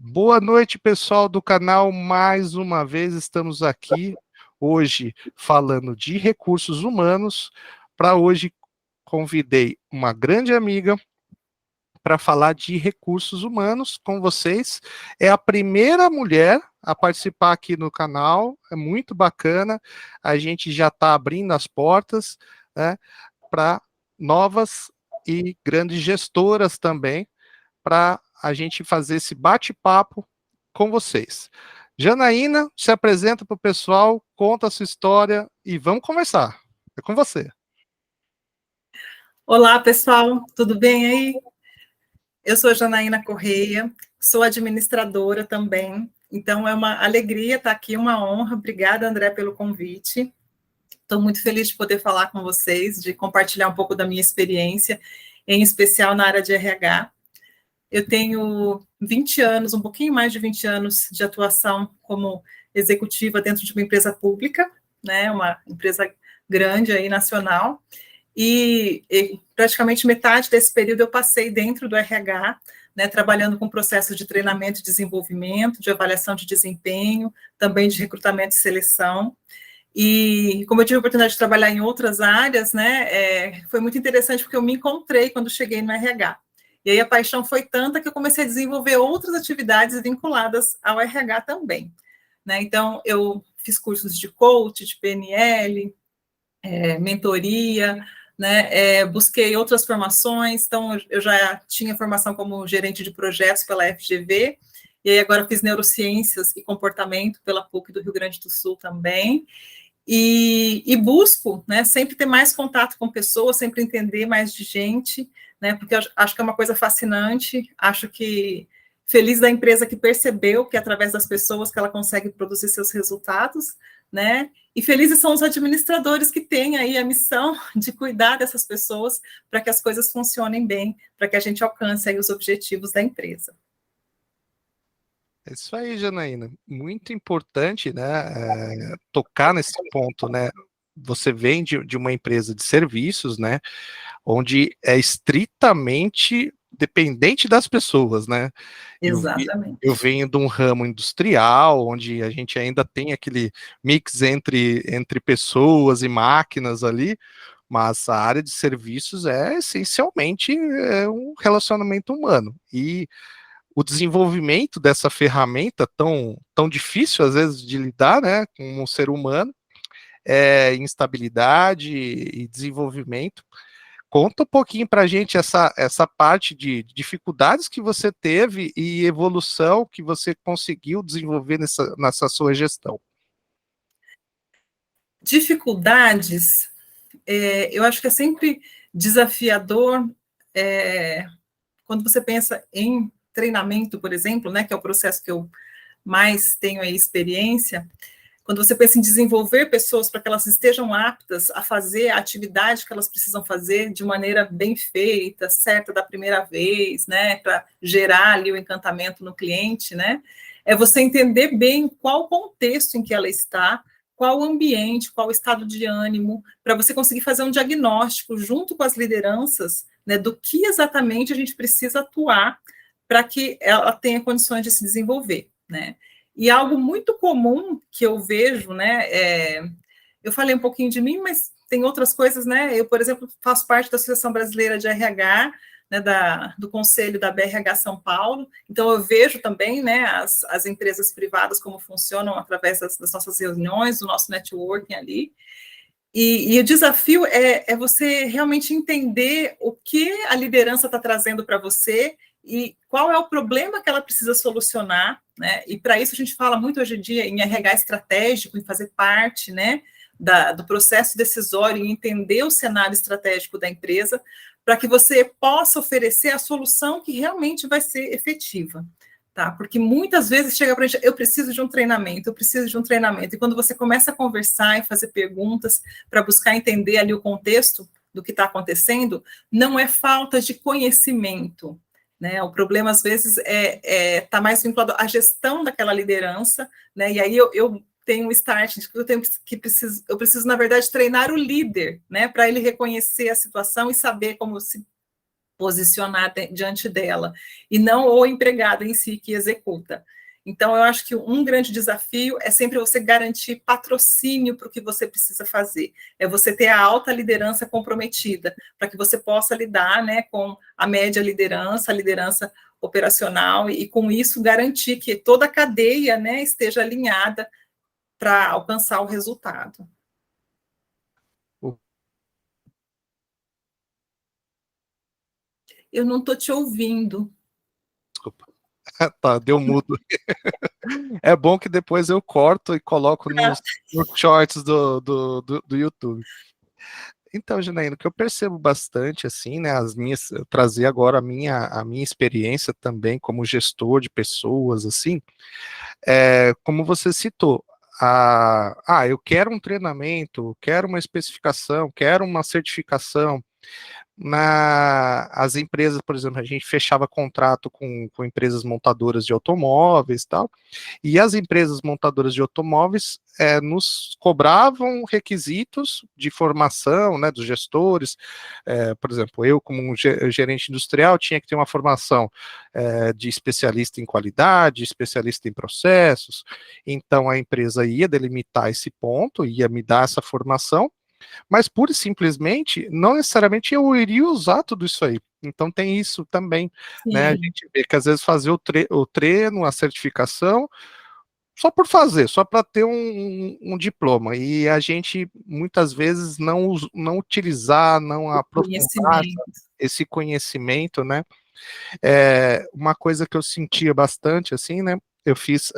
Boa noite, pessoal do canal. Mais uma vez estamos aqui hoje falando de recursos humanos. Para hoje convidei uma grande amiga para falar de recursos humanos com vocês. É a primeira mulher a participar aqui no canal. É muito bacana. A gente já está abrindo as portas, né, para novas e grandes gestoras também, para a gente fazer esse bate-papo com vocês. Janaína, se apresenta para o pessoal, conta a sua história e vamos conversar. É com você. Olá, pessoal, tudo bem aí? Eu sou Janaína Correia, sou administradora também, então é uma alegria estar aqui, uma honra. Obrigada, André, pelo convite. Estou muito feliz de poder falar com vocês, de compartilhar um pouco da minha experiência, em especial na área de RH. Eu tenho 20 anos, um pouquinho mais de 20 anos de atuação como executiva dentro de uma empresa pública, né, uma empresa grande aí, nacional, e praticamente metade desse período eu passei dentro do RH, né, trabalhando com processos de treinamento e desenvolvimento, de avaliação de desempenho, também de recrutamento e seleção. E como eu tive a oportunidade de trabalhar em outras áreas, né, foi muito interessante porque eu me encontrei quando cheguei no RH. E aí a paixão foi tanta que eu comecei a desenvolver outras atividades vinculadas ao RH também, né? Então, eu fiz cursos de coach, de PNL, mentoria, né? Busquei outras formações, então eu já tinha formação como gerente de projetos pela FGV, e aí agora fiz neurociências e comportamento pela PUC do Rio Grande do Sul também. E busco, né, sempre ter mais contato com pessoas, sempre entender mais de gente, né, porque eu acho que é uma coisa fascinante, acho que feliz da empresa que percebeu que através das pessoas que ela consegue produzir seus resultados, né, e felizes são os administradores que têm aí a missão de cuidar dessas pessoas para que as coisas funcionem bem, para que a gente alcance aí os objetivos da empresa. É isso aí, Janaína. Muito importante, né, tocar nesse ponto, né? Você vem de uma empresa de serviços, né, onde é estritamente dependente das pessoas, né? Eu Exatamente. venho de um ramo industrial, onde a gente ainda tem aquele mix entre pessoas e máquinas ali, mas a área de serviços é essencialmente um relacionamento humano. E o desenvolvimento dessa ferramenta tão difícil, às vezes, de lidar, né, com um ser humano, instabilidade e desenvolvimento. Conta um pouquinho para a gente essa parte de dificuldades que você teve e evolução que você conseguiu desenvolver nessa sua gestão. Dificuldades, eu acho que é sempre desafiador, quando você pensa em treinamento, por exemplo, né, que é o processo que eu mais tenho aí experiência, quando você pensa em desenvolver pessoas para que elas estejam aptas a fazer a atividade que elas precisam fazer de maneira bem feita, certa da primeira vez, né, para gerar ali o encantamento no cliente, né, é você entender bem qual o contexto em que ela está, qual o ambiente, qual o estado de ânimo, para você conseguir fazer um diagnóstico junto com as lideranças, né, do que exatamente a gente precisa atuar para que ela tenha condições de se desenvolver, né. E algo muito comum que eu vejo, né, eu falei um pouquinho de mim, mas tem outras coisas, né, eu, por exemplo, faço parte da Associação Brasileira de RH, né, do Conselho da BRH São Paulo, então eu vejo também, né, as empresas privadas como funcionam através das nossas reuniões, do nosso networking ali, e o desafio é você realmente entender o que a liderança está trazendo para você e qual é o problema que ela precisa solucionar, né? E para isso a gente fala muito hoje em dia em RH estratégico, em fazer parte, né, do processo decisório e entender o cenário estratégico da empresa, para que você possa oferecer a solução que realmente vai ser efetiva. Tá? Porque muitas vezes chega para a gente, eu preciso de um treinamento, eu preciso de um treinamento. E quando você começa a conversar e fazer perguntas para buscar entender ali o contexto do que está acontecendo, não é falta de conhecimento, né? O problema, às vezes, tá mais vinculado à gestão daquela liderança, né? E aí eu tenho um start de que eu preciso, na verdade, treinar o líder, né? Para ele reconhecer a situação e saber como se posicionar diante dela, e não o empregado em si que executa. Então, eu acho que um grande desafio é sempre você garantir patrocínio para o que você precisa fazer. É você ter a alta liderança comprometida, para que você possa lidar, né, com a média liderança, a liderança operacional, e com isso garantir que toda a cadeia, né, esteja alinhada para alcançar o resultado. Eu não estou te ouvindo. Desculpa. Tá, deu mudo. É bom que depois eu corto e coloco nos shorts do YouTube. Então, Janaína, o que eu percebo bastante, assim, né, eu trazer agora a minha experiência também como gestor de pessoas, assim, como você citou, eu quero um treinamento, quero uma especificação, quero uma certificação. As empresas, por exemplo, a gente fechava contrato com empresas montadoras de automóveis e tal, e as empresas montadoras de automóveis nos cobravam requisitos de formação, né, dos gestores. Por exemplo, eu, como um gerente industrial, tinha que ter uma formação de especialista em qualidade, especialista em processos. Então, a empresa ia delimitar esse ponto, ia me dar essa formação, mas pura e simplesmente, não necessariamente eu iria usar tudo isso aí. Então tem isso também, né? A gente vê que às vezes fazer o treino, a certificação, só por fazer, só para ter um diploma. E a gente muitas vezes não utilizar, não aprofundar esse conhecimento, né? Uma coisa que eu sentia bastante, assim, né? Eu fiz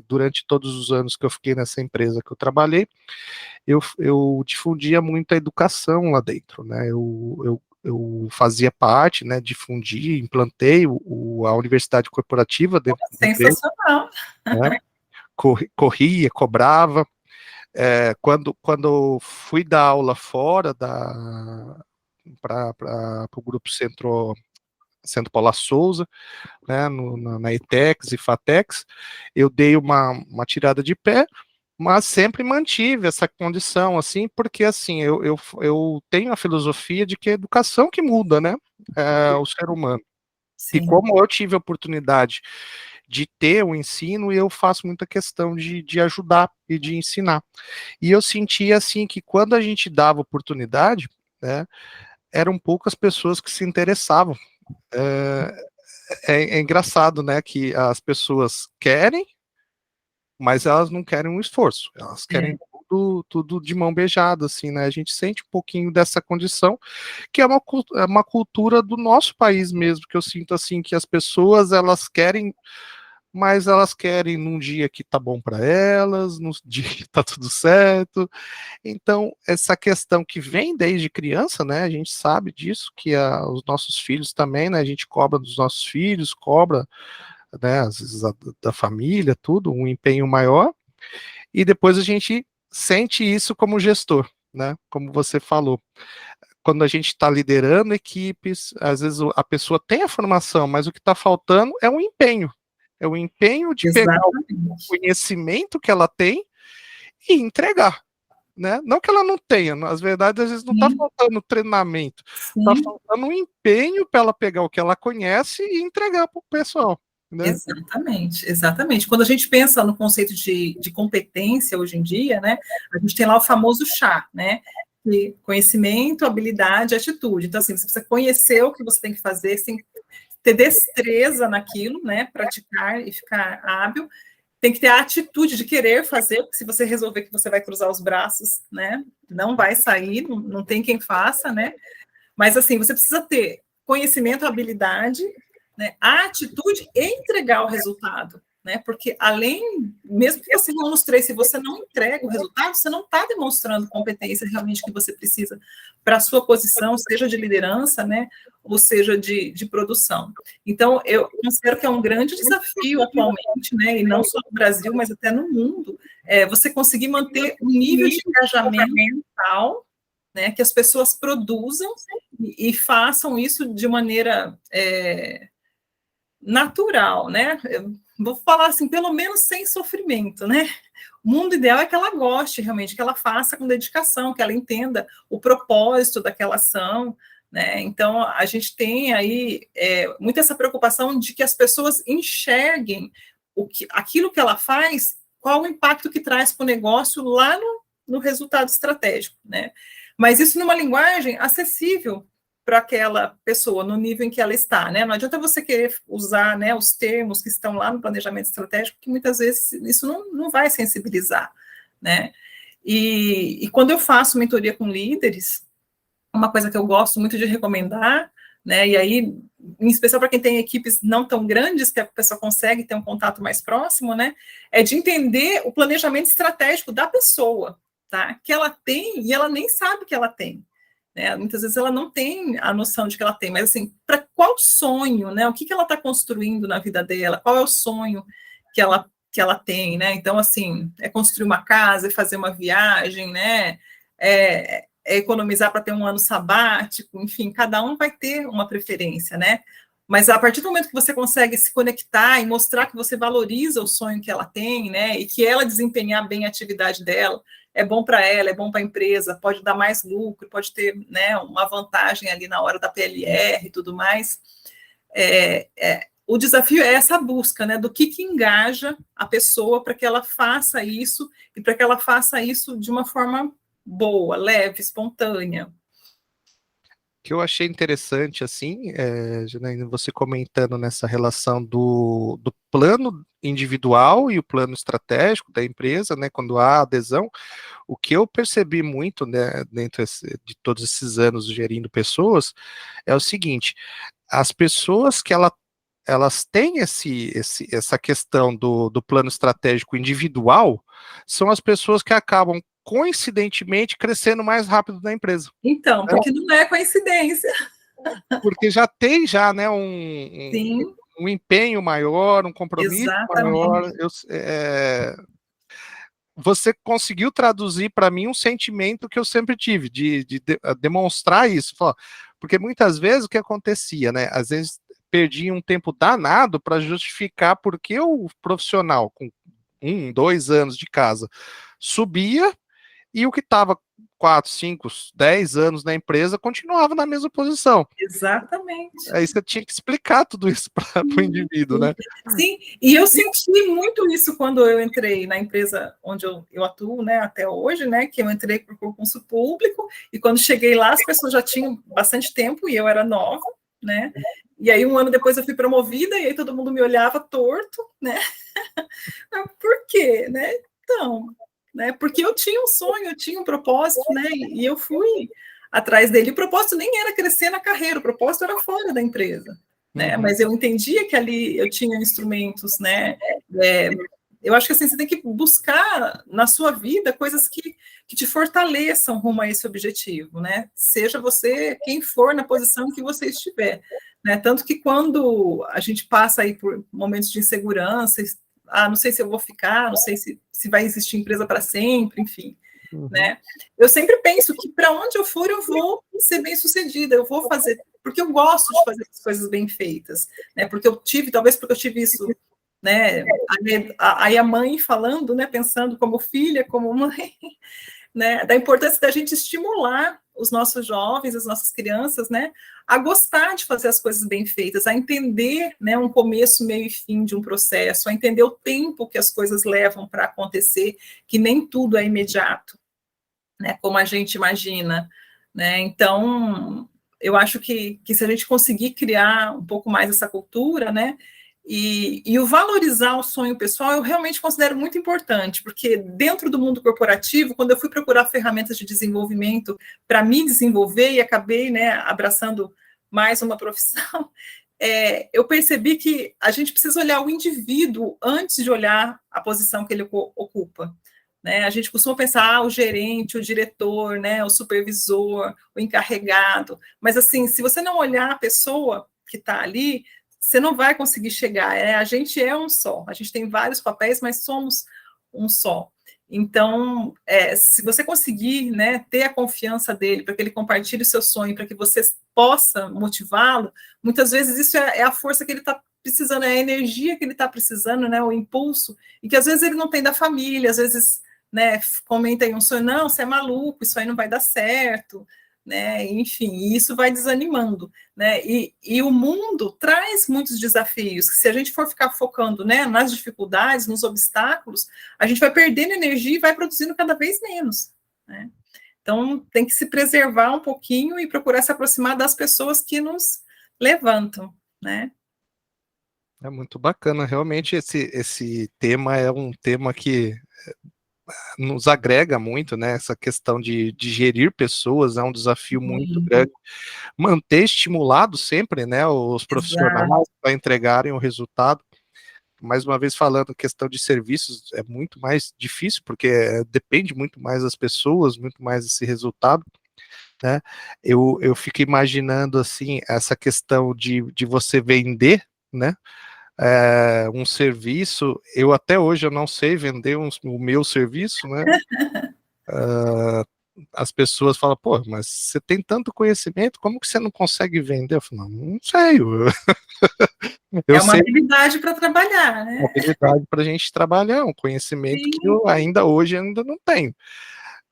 durante todos os anos que eu fiquei nessa empresa que eu trabalhei, eu difundia muito a educação lá dentro, né? Eu fazia parte, né? Difundi, implantei a universidade corporativa dentro da empresa. Sensacional. Né? Corria, cobrava. Quando fui dar aula fora para o grupo Centro Paula Souza, né, na ETEX e FATEX, eu dei uma tirada de pé, mas sempre mantive essa condição, assim, porque, assim, eu tenho a filosofia de que é a educação que muda, né, o ser humano. Sim. E como eu tive a oportunidade de ter o ensino, eu faço muita questão de ajudar e de ensinar. E eu sentia, assim, que quando a gente dava oportunidade, né, eram poucas pessoas que se interessavam. É engraçado, né, que as pessoas querem, mas elas não querem um esforço, elas querem tudo de mão beijada, assim, né? A gente sente um pouquinho dessa condição, que é uma cultura do nosso país mesmo, que eu sinto, assim, que as pessoas, elas querem, mas elas querem num dia que tá bom para elas, num dia que tá tudo certo. Então, essa questão que vem desde criança, né? A gente sabe disso, que os nossos filhos também, né? A gente cobra dos nossos filhos, cobra, né, às vezes da família, tudo, um empenho maior, e depois a gente sente isso como gestor, né, como você falou. Quando a gente está liderando equipes, às vezes a pessoa tem a formação, mas o que está faltando é o empenho de pegar o conhecimento que ela tem e entregar. Né? Não que ela não tenha, às verdades, às vezes não está faltando treinamento, está faltando um empenho para ela pegar o que ela conhece e entregar para o pessoal. Né? Exatamente, exatamente. Quando a gente pensa no conceito de competência hoje em dia, né, a gente tem lá o famoso chá, né? Conhecimento, habilidade, atitude. Então, assim, você precisa conhecer o que você tem que fazer, você tem que ter destreza naquilo, né? Praticar e ficar hábil. Tem que ter a atitude de querer fazer, porque se você resolver que você vai cruzar os braços, né? Não vai sair, não tem quem faça, né? Mas, assim, você precisa ter conhecimento, habilidade, né, a atitude e entregar o resultado, né? Porque além, mesmo que você não nos três, se você não entrega o resultado, você não está demonstrando competência realmente que você precisa para a sua posição, seja de liderança, né? Ou seja de produção. Então, eu considero que é um grande desafio atualmente, né? E não só no Brasil, mas até no mundo, você conseguir manter o nível de engajamento mental, né, que as pessoas produzam e façam isso de maneira natural, né? Eu vou falar assim, pelo menos sem sofrimento, né? O mundo ideal é que ela goste realmente, que ela faça com dedicação, que ela entenda o propósito daquela ação, né? Então, a gente tem aí muito essa preocupação de que as pessoas enxerguem aquilo que ela faz, qual o impacto que traz para o negócio lá no resultado estratégico, né? Mas isso numa linguagem acessível para aquela pessoa, no nível em que ela está, né? Não adianta você querer usar, né, os termos que estão lá no planejamento estratégico, que muitas vezes isso não vai sensibilizar, né? E quando eu faço mentoria com líderes, uma coisa que eu gosto muito de recomendar, né, e aí, em especial para quem tem equipes não tão grandes, que a pessoa consegue ter um contato mais próximo, né, é de entender o planejamento estratégico da pessoa, tá, que ela tem e ela nem sabe que ela tem, né, muitas vezes ela não tem a noção de que ela tem, mas assim, para qual sonho, né, o que ela está construindo na vida dela, qual é o sonho que ela tem, né, então, assim, é construir uma casa, é fazer uma viagem, né, economizar para ter um ano sabático, enfim, cada um vai ter uma preferência, né? Mas a partir do momento que você consegue se conectar e mostrar que você valoriza o sonho que ela tem, né? E que ela desempenhar bem a atividade dela, é bom para ela, é bom para a empresa, pode dar mais lucro, pode ter, né, uma vantagem ali na hora da PLR e tudo mais. O desafio é essa busca, né, do que engaja a pessoa para que ela faça isso e para que ela faça isso de uma forma boa, leve, espontânea. Que eu achei interessante, assim, Janaína, você comentando nessa relação do plano individual e o plano estratégico da empresa, né, quando há adesão, o que eu percebi muito, né, dentro de todos esses anos gerindo pessoas, é o seguinte, as pessoas que elas têm essa questão do plano estratégico individual, são as pessoas que acabam, coincidentemente, crescendo mais rápido na empresa. Então, porque não é coincidência. Porque já tem né, Sim, um empenho maior, um compromisso maior. exatamente. Você conseguiu traduzir para mim um sentimento que eu sempre tive, de demonstrar isso. Porque muitas vezes o que acontecia, né? Às vezes perdia um tempo danado para justificar porque o profissional com 1, 2 anos de casa subia e o que estava 4, 5, 10 anos na empresa continuava na mesma posição. Exatamente. Aí você tinha que explicar tudo isso para o indivíduo, né? Sim, e eu senti muito isso quando eu entrei na empresa onde eu atuo, né, até hoje, né, que eu entrei por concurso público, e quando cheguei lá, as pessoas já tinham bastante tempo, e eu era nova, né, e aí um ano depois eu fui promovida, e aí todo mundo me olhava torto, né, por quê, né, então, né, porque eu tinha um sonho, eu tinha um propósito, né, e eu fui atrás dele, o propósito nem era crescer na carreira, o propósito era fora da empresa, né, mas eu entendia que ali eu tinha instrumentos, né, eu acho que assim, você tem que buscar na sua vida coisas que te fortaleçam rumo a esse objetivo, né, seja você quem for na posição que você estiver, né, tanto que quando a gente passa aí por momentos de insegurança, não sei se eu vou ficar, não sei se vai existir empresa para sempre, enfim, né? Eu sempre penso que para onde eu for, eu vou ser bem sucedida, eu vou fazer, porque eu gosto de fazer as coisas bem feitas, né? Talvez porque eu tive isso, né? Aí a mãe falando, né? Pensando como filha, como mãe, né? Da importância da gente estimular os nossos jovens, as nossas crianças, né? A gostar de fazer as coisas bem feitas, a entender, né? Um começo, meio e fim de um processo, a entender o tempo que as coisas levam para acontecer, que nem tudo é imediato, né, como a gente imagina, né? Então, eu acho que se a gente conseguir criar um pouco mais essa cultura, né, e o valorizar o sonho pessoal, eu realmente considero muito importante, porque dentro do mundo corporativo, quando eu fui procurar ferramentas de desenvolvimento para me desenvolver e acabei, né, abraçando mais uma profissão, eu percebi que a gente precisa olhar o indivíduo antes de olhar a posição que ele ocupa. Né? A gente costuma pensar o gerente, o diretor, né, o supervisor, o encarregado, mas assim, se você não olhar a pessoa que está ali, você não vai conseguir chegar. A gente é um só, a gente tem vários papéis, mas somos um só. Então, se você conseguir, né, ter a confiança dele, para que ele compartilhe o seu sonho, para que você possa motivá-lo, muitas vezes isso é a força que ele está precisando, é a energia que ele está precisando, né, o impulso, e que às vezes ele não tem da família, às vezes, né, comenta aí um sonho, não, você é maluco, isso aí não vai dar certo, né? Enfim, isso vai desanimando, né? E o mundo traz muitos desafios, que se a gente for ficar focando, né, nas dificuldades, nos obstáculos, a gente vai perdendo energia e vai produzindo cada vez menos, né? Então, tem que se preservar um pouquinho e procurar se aproximar das pessoas que nos levantam, né? É muito bacana, realmente esse tema é um tema que nos agrega muito, né? Essa questão de gerir pessoas é um desafio muito grande. Manter estimulado sempre, né, os Exato. profissionais para entregarem o resultado. Mais uma vez falando, questão de serviços é muito mais difícil, porque depende muito mais das pessoas, muito mais desse resultado, né? Eu fico imaginando, assim, essa questão de você vender, né? Um serviço, eu até hoje eu não sei vender o meu serviço, né? As pessoas falam, pô, mas você tem tanto conhecimento, como que você não consegue vender? Eu falo, não sei, eu É uma sei habilidade para trabalhar, uma né? habilidade para a gente trabalhar, um conhecimento que Sim, eu ainda hoje ainda não tenho.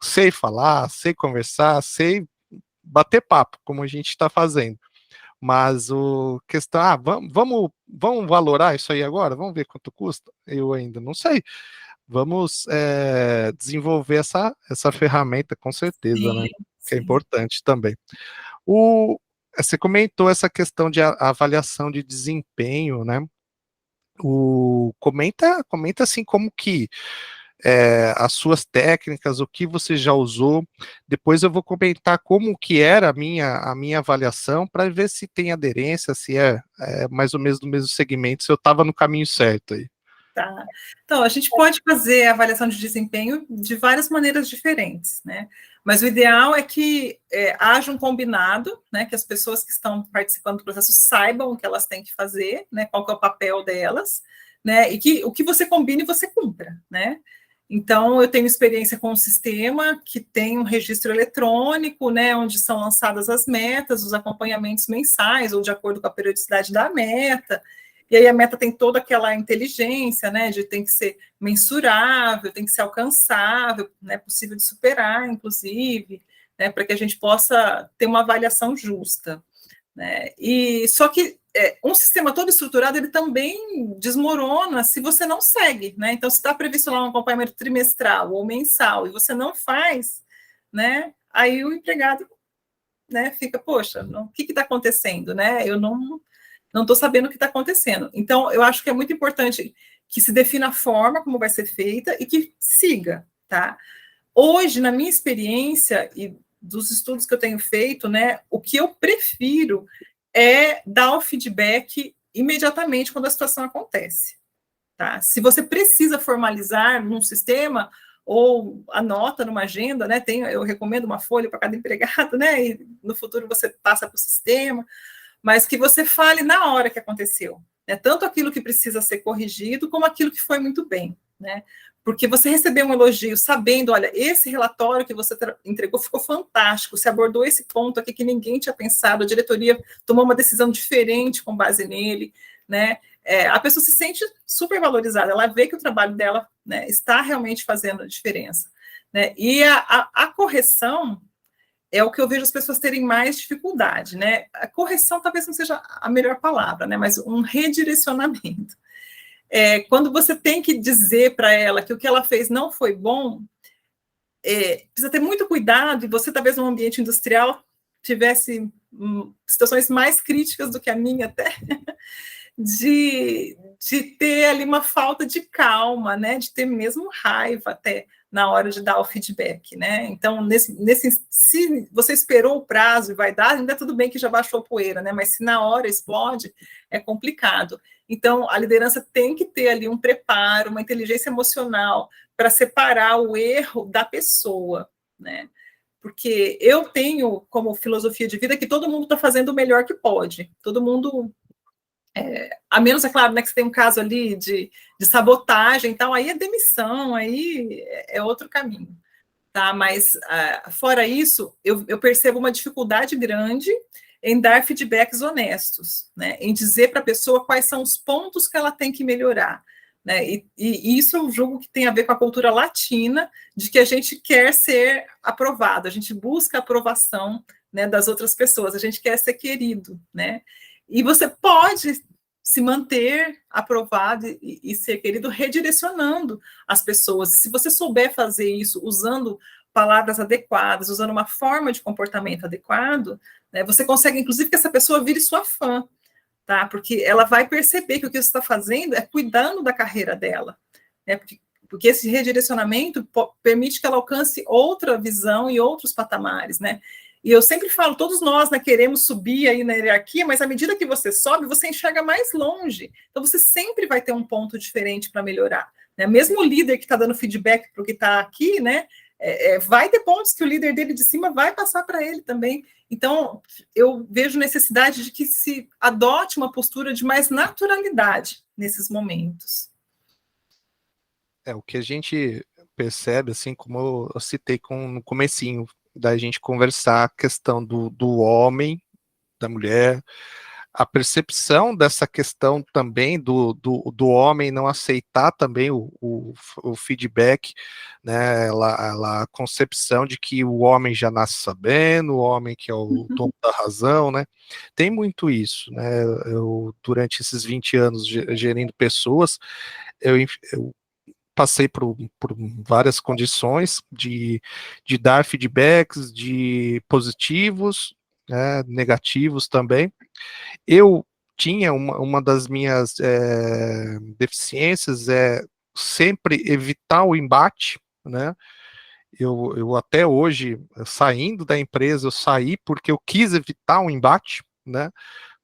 Sei falar, sei conversar, sei bater papo, como a gente está fazendo. Mas o questão, vamos valorar isso aí agora? Vamos ver quanto custa? Eu ainda não sei. Vamos desenvolver essa ferramenta com certeza, sim, né? Que é sim. importante também. O, Você comentou essa questão de avaliação de desempenho, né? Comenta assim como que as suas técnicas, o que você já usou. Depois eu vou comentar como que era a minha avaliação para ver se tem aderência, se é mais ou menos do mesmo segmento, se eu estava no caminho certo aí. Tá. Então, a gente pode fazer a avaliação de desempenho de várias maneiras diferentes, né? Mas o ideal é que haja um combinado, né? Que as pessoas que estão participando do processo saibam o que elas têm que fazer, né? Qual que é o papel delas, né? E que o que você combine, você cumpra, né? Então, eu tenho experiência com um sistema que tem um registro eletrônico, né? Onde são lançadas as metas, os acompanhamentos mensais, ou de acordo com a periodicidade da meta. E aí a meta tem toda aquela inteligência, né, de tem que ser mensurável, tem que ser alcançável, né, possível de superar, inclusive, né, para que a gente possa ter uma avaliação justa, né? E só que um sistema todo estruturado ele também desmorona se você não segue, né? Então, se está previsto lá um acompanhamento trimestral ou mensal e você não faz, né? Aí o empregado, né, fica, poxa, o que está acontecendo, né? Eu não estou sabendo o que está acontecendo. Então, eu acho que é muito importante que se defina a forma como vai ser feita e que siga, tá? Hoje, na minha experiência e dos estudos que eu tenho feito, né, o que eu prefiro é dar o feedback imediatamente quando a situação acontece, tá? Se você precisa formalizar num sistema ou anota numa agenda, né? Eu recomendo uma folha para cada empregado, né? E no futuro você passa para o sistema, mas que você fale na hora que aconteceu, né? Tanto aquilo que precisa ser corrigido, como aquilo que foi muito bem, né? Porque você recebeu um elogio sabendo, olha, esse relatório que você entregou ficou fantástico, você abordou esse ponto aqui que ninguém tinha pensado, a diretoria tomou uma decisão diferente com base nele, né? A pessoa se sente super valorizada, ela vê que o trabalho dela, né, está realmente fazendo a diferença, né? E a correção é o que eu vejo as pessoas terem mais dificuldade, né? A correção talvez não seja a melhor palavra, né? Mas um redirecionamento. Quando você tem que dizer para ela que o que ela fez não foi bom, precisa ter muito cuidado, e você talvez num ambiente industrial tivesse situações mais críticas do que a minha até, de ter ali uma falta de calma, né? De ter mesmo raiva até na hora de dar o feedback, né? Então, se você esperou o prazo e vai dar, ainda tudo bem que já baixou poeira, né? Mas se na hora explode, é complicado. Então, a liderança tem que ter ali um preparo, uma inteligência emocional para separar o erro da pessoa, né? Porque eu tenho como filosofia de vida que todo mundo está fazendo o melhor que pode, todo mundo a menos, é claro, né, que você tem um caso ali de sabotagem e tal, aí é demissão, aí é outro caminho, tá? Mas, fora isso, eu percebo uma dificuldade grande em dar feedbacks honestos, né? Em dizer para a pessoa quais são os pontos que ela tem que melhorar, né? E isso eu julgo que tem a ver com a cultura latina, de que a gente quer ser aprovado, a gente busca aprovação, né, das outras pessoas, a gente quer ser querido, né? E você pode se manter aprovado e ser querido redirecionando as pessoas. Se você souber fazer isso usando palavras adequadas, usando uma forma de comportamento adequado, né, você consegue, inclusive, que essa pessoa vire sua fã, tá? Porque ela vai perceber que o que você está fazendo é cuidando da carreira dela, né? Porque esse redirecionamento permite que ela alcance outra visão e outros patamares, né? E eu sempre falo, todos nós, né, queremos subir aí na hierarquia, mas à medida que você sobe, você enxerga mais longe. Então, você sempre vai ter um ponto diferente para melhorar, né? Mesmo o líder que está dando feedback para o que está aqui, né, vai ter pontos que o líder dele de cima vai passar para ele também. Então, eu vejo necessidade de que se adote uma postura de mais naturalidade nesses momentos. O que a gente percebe, assim, como eu citei no comecinho, da gente conversar a questão do homem, da mulher, a percepção dessa questão também do homem não aceitar também o feedback, né, a concepção de que o homem já nasce sabendo, o homem que é o dono da razão, né, tem muito isso, né, durante esses 20 anos gerindo pessoas, eu passei por várias condições de dar feedbacks, de positivos, né, negativos também. Eu tinha uma das minhas deficiências sempre evitar o embate, né? Eu até hoje, saindo da empresa, eu saí porque eu quis evitar um embate, né?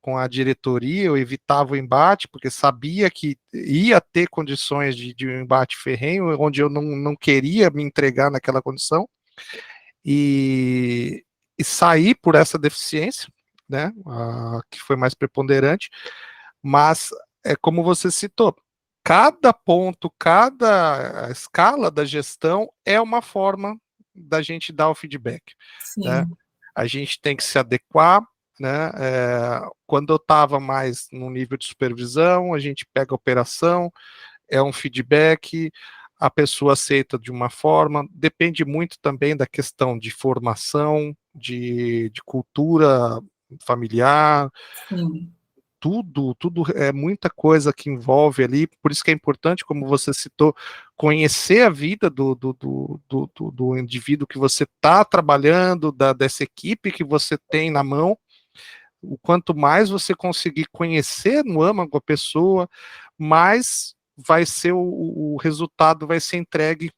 Com a diretoria, eu evitava o embate, porque sabia que ia ter condições de um embate ferrenho, onde eu não queria me entregar naquela condição, e sair por essa deficiência, né, que foi mais preponderante, mas é como você citou, cada ponto, cada escala da gestão é uma forma da gente dar o feedback, né? Sim. A gente tem que se adequar, né? Quando eu estava mais no nível de supervisão, a gente pega a operação, é um feedback, a pessoa aceita de uma forma, depende muito também da questão de formação, de cultura familiar, Sim. tudo é muita coisa que envolve ali, por isso que é importante, como você citou, conhecer a vida do indivíduo que você está trabalhando, dessa equipe que você tem na mão. O quanto mais você conseguir conhecer no âmago a pessoa, mais vai ser o resultado, vai ser entregue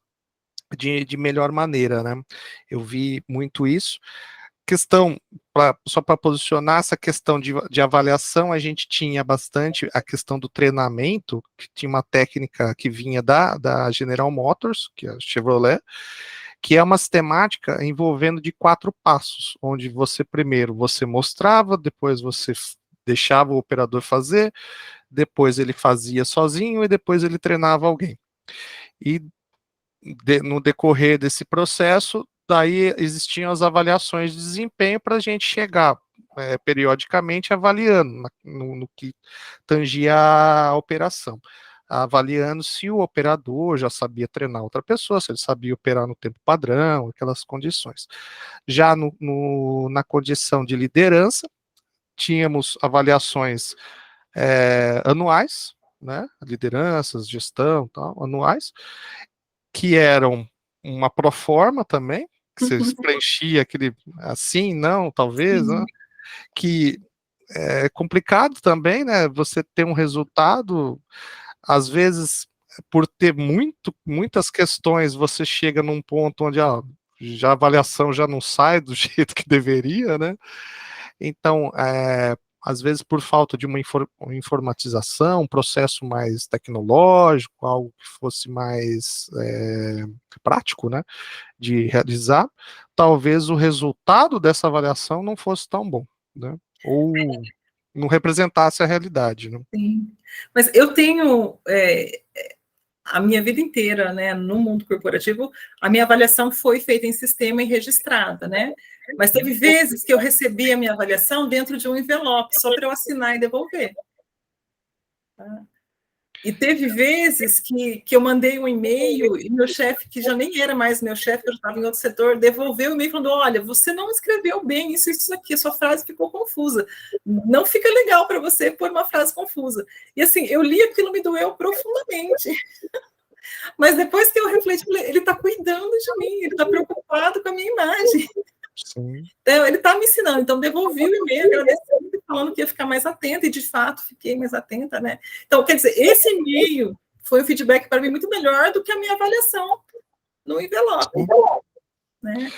de melhor maneira, né? Eu vi muito isso. Questão, só para posicionar essa questão de avaliação, a gente tinha bastante a questão do treinamento, que tinha uma técnica que vinha da General Motors, que é a Chevrolet, que é uma sistemática envolvendo de 4 passos, onde você primeiro você mostrava, depois você deixava o operador fazer, depois ele fazia sozinho e depois ele treinava alguém. E no decorrer desse processo, daí existiam as avaliações de desempenho para a gente chegar periodicamente avaliando no que tangia a operação, avaliando se o operador já sabia treinar outra pessoa, se ele sabia operar no tempo padrão, aquelas condições. Já na condição de liderança, tínhamos avaliações anuais, né, lideranças, gestão, tal, anuais, que eram uma proforma também, que você preenchia aquele assim, não, talvez, né, que é complicado também, né, você ter um resultado, às vezes, por ter muitas questões, você chega num ponto onde já a avaliação já não sai do jeito que deveria, né, então, às vezes por falta de uma informatização, um processo mais tecnológico, algo que fosse mais prático, né, de realizar, talvez o resultado dessa avaliação não fosse tão bom, né, ou não representasse a realidade, né. Sim. Mas eu tenho a minha vida inteira, né, no mundo corporativo, a minha avaliação foi feita em sistema e registrada, né? Mas teve vezes que eu recebi a minha avaliação dentro de um envelope, só para eu assinar e devolver. Tá? E teve vezes que eu mandei um e-mail e meu chefe, que já nem era mais meu chefe, eu estava em outro setor, devolveu o e-mail falando: olha, você não escreveu bem isso aqui, a sua frase ficou confusa. Não fica legal para você pôr uma frase confusa. E assim, eu li aquilo, me doeu profundamente. Mas depois que eu refleti, ele está cuidando de mim, ele está preocupado com a minha imagem. Sim. Então, ele está me ensinando. Então, devolvi o e-mail, agradecendo, falando que ia ficar mais atenta, e de fato fiquei mais atenta, né? Então, quer dizer, esse e-mail foi um feedback para mim muito melhor do que a minha avaliação no envelope. Né?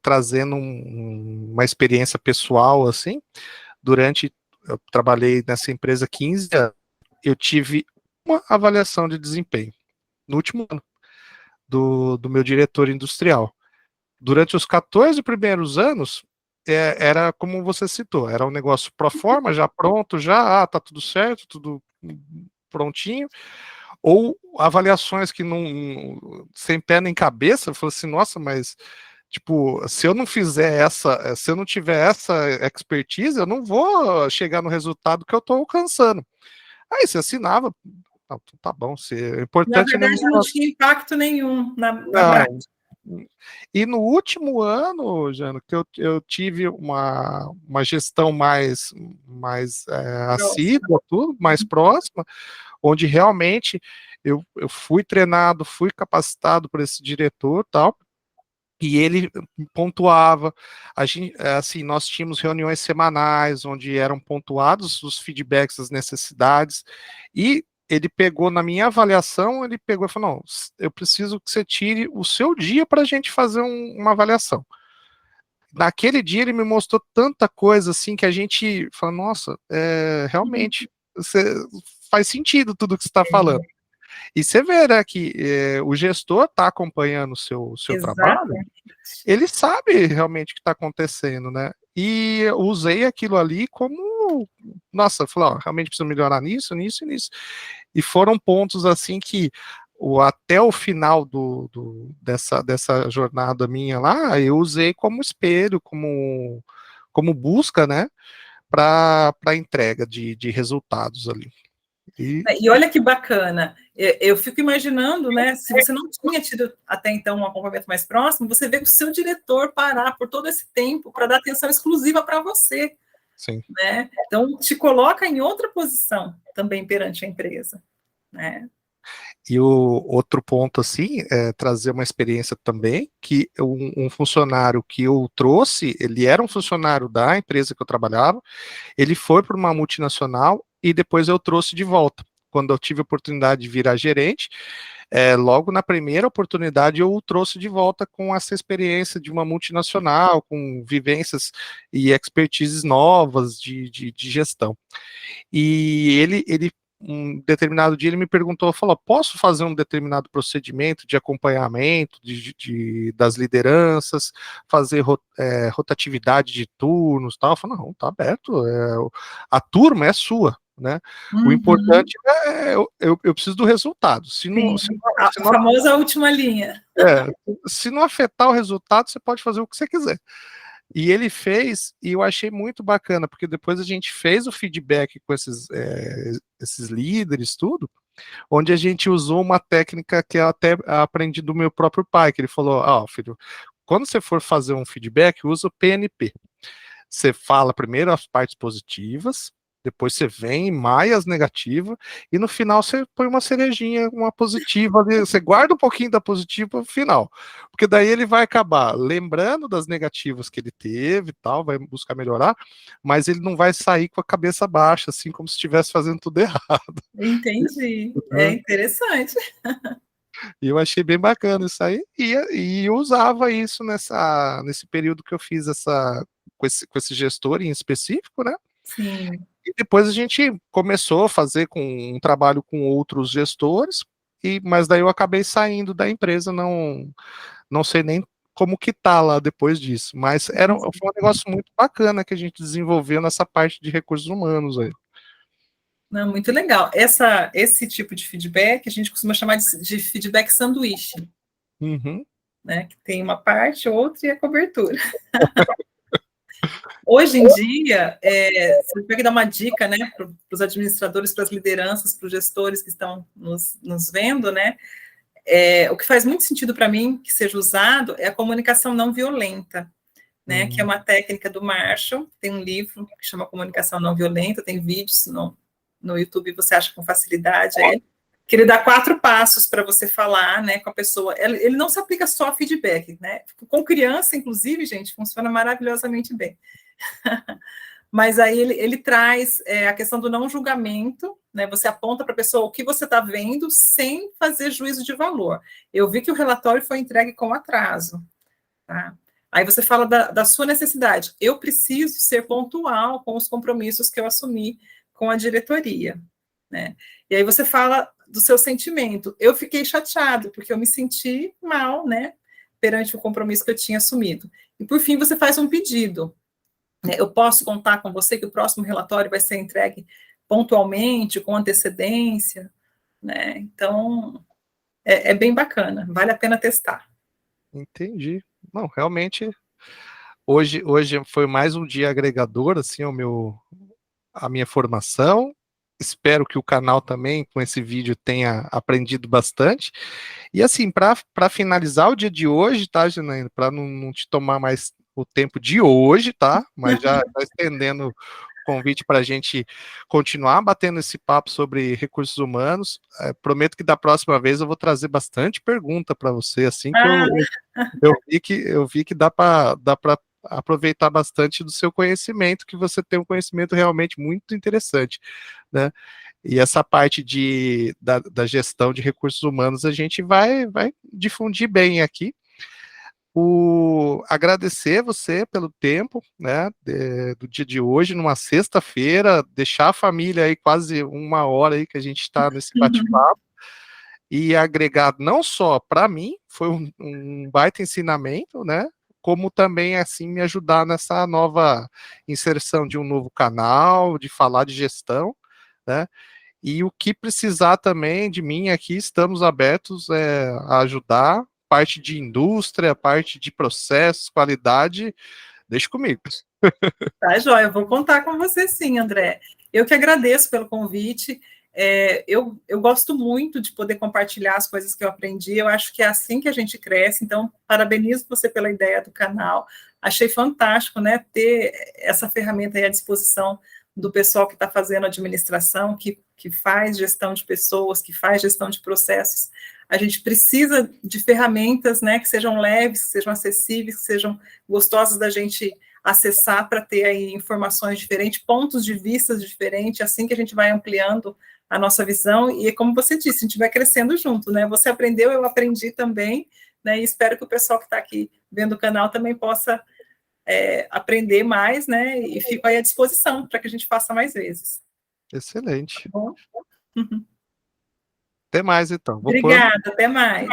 Trazendo uma experiência pessoal, assim, eu trabalhei nessa empresa 15 anos, eu tive uma avaliação de desempenho no último ano do meu diretor industrial. Durante os 14 primeiros anos, era como você citou, era um negócio pro forma, já pronto, tá tudo certo, tudo prontinho, ou avaliações que não, sem pé nem cabeça, eu falei assim, nossa, mas tipo, se eu não se eu não tiver essa expertise, eu não vou chegar no resultado que eu estou alcançando. Aí você assinava, não, tá bom, o Na importante é verdade, não tinha impacto nenhum na prática. E no último ano, Jano, que eu tive uma gestão mais assídua, tudo, mais próxima, onde realmente eu fui treinado, fui capacitado por esse diretor tal, e ele pontuava, assim, nós tínhamos reuniões semanais, onde eram pontuados os feedbacks, as necessidades, e ele pegou na minha avaliação, ele pegou e falou, não, eu preciso que você tire o seu dia para a gente fazer uma avaliação. Naquele dia ele me mostrou tanta coisa, assim, que a gente fala, nossa, realmente, faz sentido tudo que você está falando. E você vê, né, que o gestor está acompanhando o seu trabalho, ele sabe realmente o que está acontecendo, né? E eu usei aquilo ali como, nossa, falei, ó, realmente precisa melhorar nisso, nisso e nisso. E foram pontos assim que até o final dessa jornada minha lá, eu usei como espelho, como busca, né, para entrega de resultados ali. E olha que bacana, eu fico imaginando, né, se você não tinha tido até então um acompanhamento mais próximo, você vê o seu diretor parar por todo esse tempo para dar atenção exclusiva para você. Sim. Né? Então, te coloca em outra posição também perante a empresa. Né? E o outro ponto, assim, é trazer uma experiência também, que um funcionário que eu trouxe, ele era um funcionário da empresa que eu trabalhava, ele foi para uma multinacional e depois eu trouxe de volta. Quando eu tive a oportunidade de virar gerente, logo na primeira oportunidade eu o trouxe de volta com essa experiência de uma multinacional, com vivências e expertises novas de gestão. E ele um determinado dia ele me perguntou, falou, posso fazer um determinado procedimento de acompanhamento das lideranças, fazer rotatividade de turnos, tal? Eu falei, não, tá aberto, a turma é sua, né? O importante eu preciso do resultado. A famosa última linha. Se não afetar o resultado, você pode fazer o que você quiser. E ele fez, e eu achei muito bacana, porque depois a gente fez o feedback com esses líderes, tudo, onde a gente usou uma técnica que eu até aprendi do meu próprio pai, que ele falou, filho, quando você for fazer um feedback, usa o PNP. Você fala primeiro as partes positivas, depois você vem em maia as negativas, e no final você põe uma cerejinha, uma positiva ali, você guarda um pouquinho da positiva no final, porque daí ele vai acabar lembrando das negativas que ele teve e tal, vai buscar melhorar, mas ele não vai sair com a cabeça baixa, assim, como se estivesse fazendo tudo errado. Entendi, é interessante. E eu achei bem bacana isso aí, e eu usava isso nesse período que eu fiz com esse gestor em específico, né? Sim. E depois a gente começou a fazer um trabalho com outros gestores, mas daí eu acabei saindo da empresa, não sei nem como que tá lá depois disso, mas foi um negócio muito bacana que a gente desenvolveu nessa parte de recursos humanos aí. Não, muito legal. Esse tipo de feedback a gente costuma chamar de feedback sanduíche. Uhum. Né? Que tem uma parte, outra e a cobertura. Hoje em dia, você tem que dar uma dica, né, para os administradores, para as lideranças, para os gestores que estão nos vendo, né? O que faz muito sentido para mim que seja usado é a comunicação não violenta, né? Que é uma técnica do Marshall. Tem um livro que chama Comunicação Não Violenta, tem vídeos no YouTube, você acha com facilidade aí. Que ele dá 4 passos para você falar, né, com a pessoa. Ele não se aplica só a feedback, né? Com criança, inclusive, gente, funciona maravilhosamente bem. Mas aí ele traz a questão do não julgamento, né? Você aponta para a pessoa o que você está vendo sem fazer juízo de valor. Eu vi que o relatório foi entregue com atraso, tá? Aí você fala da sua necessidade. Eu preciso ser pontual com os compromissos que eu assumi com a diretoria, né? E aí você fala do seu sentimento. Eu fiquei chateado, porque eu me senti mal, né? Perante o compromisso que eu tinha assumido. E, por fim, você faz um pedido. Eu posso contar com você que o próximo relatório vai ser entregue pontualmente, com antecedência, né? Então, é bem bacana, vale a pena testar. Entendi. Não, realmente, hoje foi mais um dia agregador, assim, a minha formação. Espero que o canal também, com esse vídeo, tenha aprendido bastante. E assim, para finalizar o dia de hoje, tá, Janaína? Para não te tomar mais o tempo de hoje, tá? Mas já estendendo o convite para a gente continuar batendo esse papo sobre recursos humanos. Prometo que da próxima vez eu vou trazer bastante pergunta para você, assim que eu vi que dá para aproveitar bastante do seu conhecimento, que você tem um conhecimento realmente muito interessante, né? E essa parte da gestão de recursos humanos a gente vai difundir bem aqui. Agradecer você pelo tempo, né, do dia de hoje, numa sexta-feira, deixar a família aí quase uma hora aí que a gente está nesse bate-papo, e agregar não só para mim, foi um baita ensinamento, né, como também, assim, me ajudar nessa nova inserção de um novo canal, de falar de gestão, né, e o que precisar também de mim aqui, estamos abertos a ajudar. Parte de indústria, parte de processos, qualidade, deixa comigo. Tá, joia, eu vou contar com você sim, André. Eu que agradeço pelo convite. Eu gosto muito de poder compartilhar as coisas que eu aprendi. Eu acho que é assim que a gente cresce. Então, parabenizo você pela ideia do canal. Achei fantástico, né, ter essa ferramenta aí à disposição do pessoal que está fazendo administração, que faz gestão de pessoas, que faz gestão de processos. A gente precisa de ferramentas, né, que sejam leves, que sejam acessíveis, que sejam gostosas da gente acessar para ter aí informações diferentes, pontos de vista diferentes, assim que a gente vai ampliando a nossa visão, e como você disse, a gente vai crescendo junto, né? Você aprendeu, eu aprendi também, né? E espero que o pessoal que está aqui vendo o canal também possa aprender mais, né? E fico aí à disposição para que a gente faça mais vezes. Excelente. Tá bom? Até mais, então. Obrigada, até mais.